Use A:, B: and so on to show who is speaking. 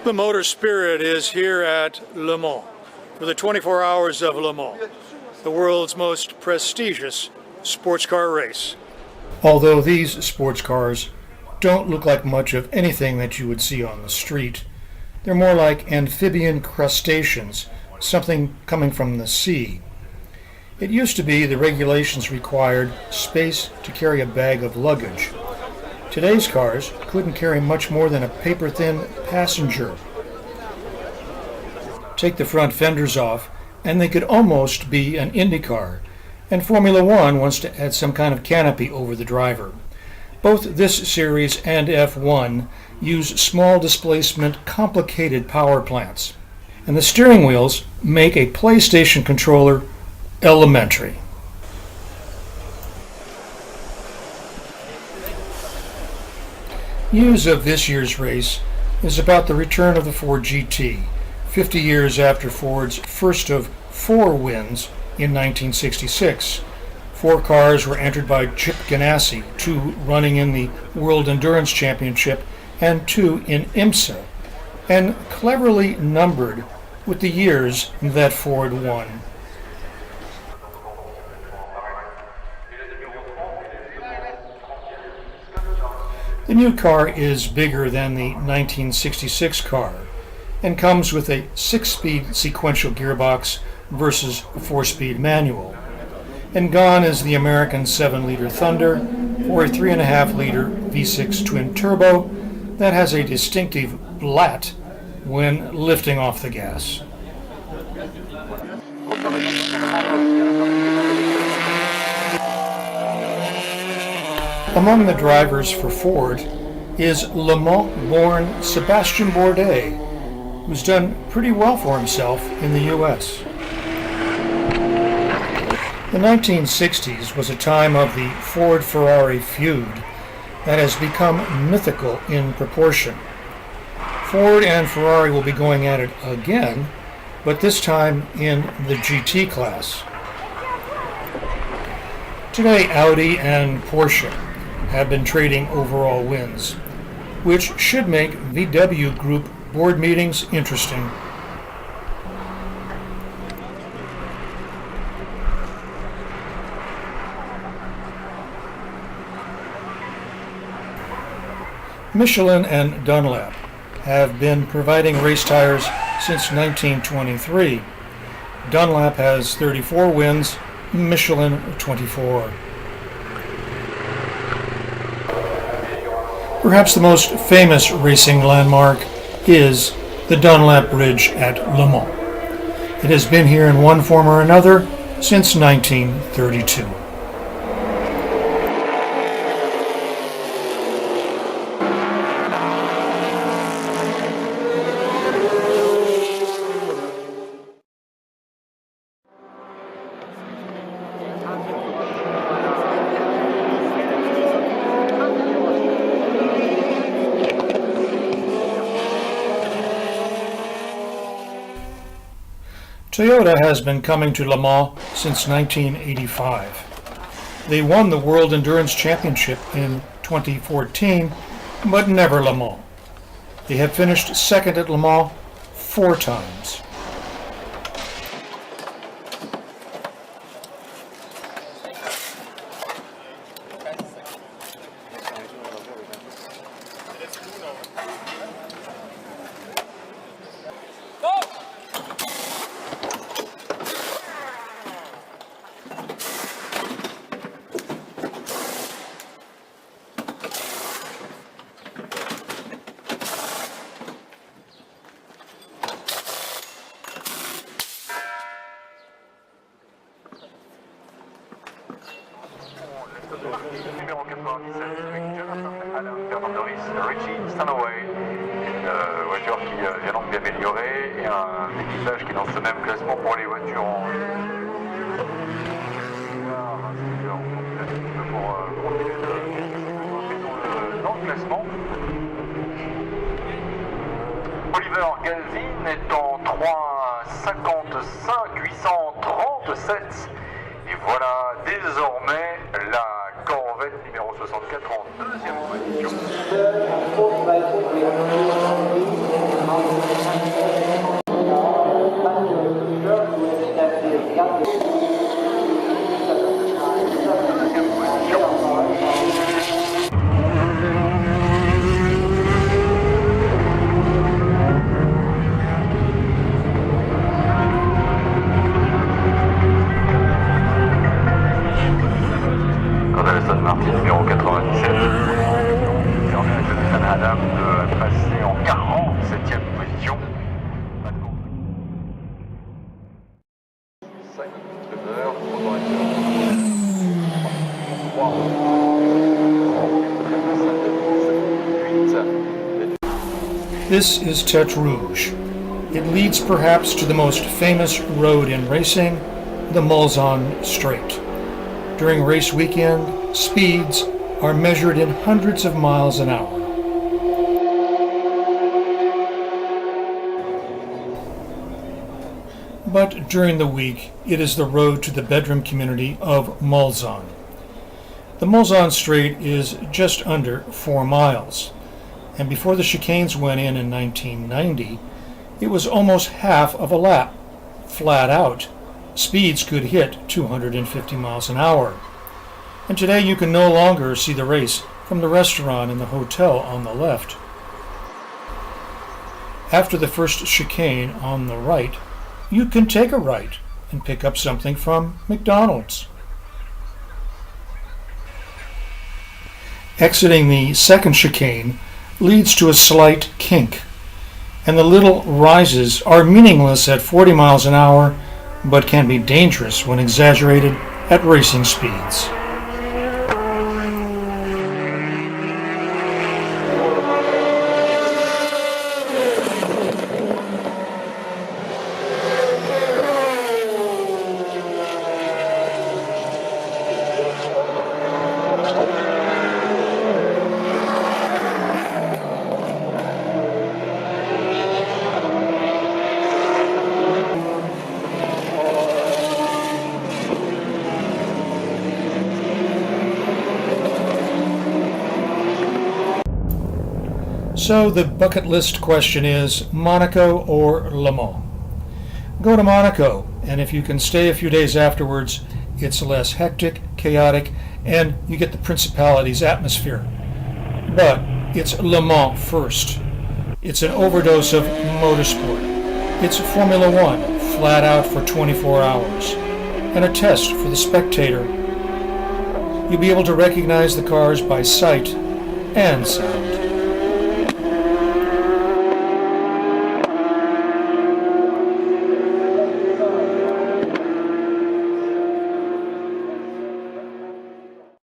A: The motorspirit is here at Le Mans for the 24 hours of Le Mans, the world's most prestigious sports car race. Although these sports cars don't look like much of anything that you would see on the street, they're more like amphibian crustaceans, something coming from the sea. It used to be the regulations required space to carry a bag of luggage. Today's cars couldn't carry much more than a paper-thin passenger. Take the front fenders off, and they could almost be an Indy car, and Formula One wants to add some kind of canopy over the driver. Both this series and F1 use small displacement, complicated power plants, and the steering wheels make a PlayStation controller elementary. News of this year's race is about the return of the Ford GT, 50 years after Ford's first of 4 wins in 1966. 4 cars were entered by Chip Ganassi, 2 running in the World Endurance Championship and 2 in IMSA, and cleverly numbered with the years that Ford won. The new car is bigger than the 1966 car and comes with a 6-speed sequential gearbox versus a 4-speed manual. And gone is the American 7-liter Thunder or a 3.5-liter V6 twin turbo that has a distinctive blat when lifting off the gas. Among the drivers for Ford is Le Mans-born Sébastien Bourdais, who's done pretty well for himself in the U.S. The 1960s was a time of the Ford-Ferrari feud that has become mythical in proportion. Ford and Ferrari will be going at it again, but this time in the GT class. Today, Audi and Porsche have been trading overall wins, which should make VW Group board meetings interesting. Michelin and Dunlop have been providing race tires since 1923. Dunlop has 34 wins, Michelin 24. Perhaps the most famous racing landmark is the Dunlop Bridge at Le Mans. It has been here in one form or another since 1932. Toyota has been coming to Le Mans since 1985. They won the World Endurance Championship in 2014, but never Le Mans. They have finished second at Le Mans 4 times.
B: Numéro 97, Richie Stanaway, une voiture qui vient donc d'améliorer et un équipage qui est dans ce même classement pour les voitures en pour continuer dans le classement. Oliver Galvin est en 3,55 837 et voilà désormais la Corvette numéro 64 en 2e position. Martin numéro 97 qui permet à Jonathan Adam de passer en 47e position. Pas de contre. 5 km/h, 3.
A: This is Tête Rouge. It leads perhaps to the most famous road in racing, the Mulsanne Straight. During race weekend, speeds are measured in hundreds of miles an hour. But during the week, it is the road to the bedroom community of Mulsanne. The Mulsanne Straight is just under 4 miles, and before the chicanes went in 1990, it was almost half of a lap, flat out. Speeds could hit 250 miles an hour. And today you can no longer see the race from the restaurant and the hotel on the left. After the first chicane on the right, you can take a right and pick up something from McDonald's. Exiting the second chicane leads to a slight kink, and the little rises are meaningless at 40 miles an hour, but can be dangerous when exaggerated at racing speeds. So the bucket list question is Monaco or Le Mans? Go to Monaco, and if you can stay a few days afterwards, it's less hectic, chaotic, and you get the Principality's atmosphere. But it's Le Mans first. It's an overdose of motorsport. It's Formula One, flat out for 24 hours, and a test for the spectator. You'll be able to recognize the cars by sight and sound.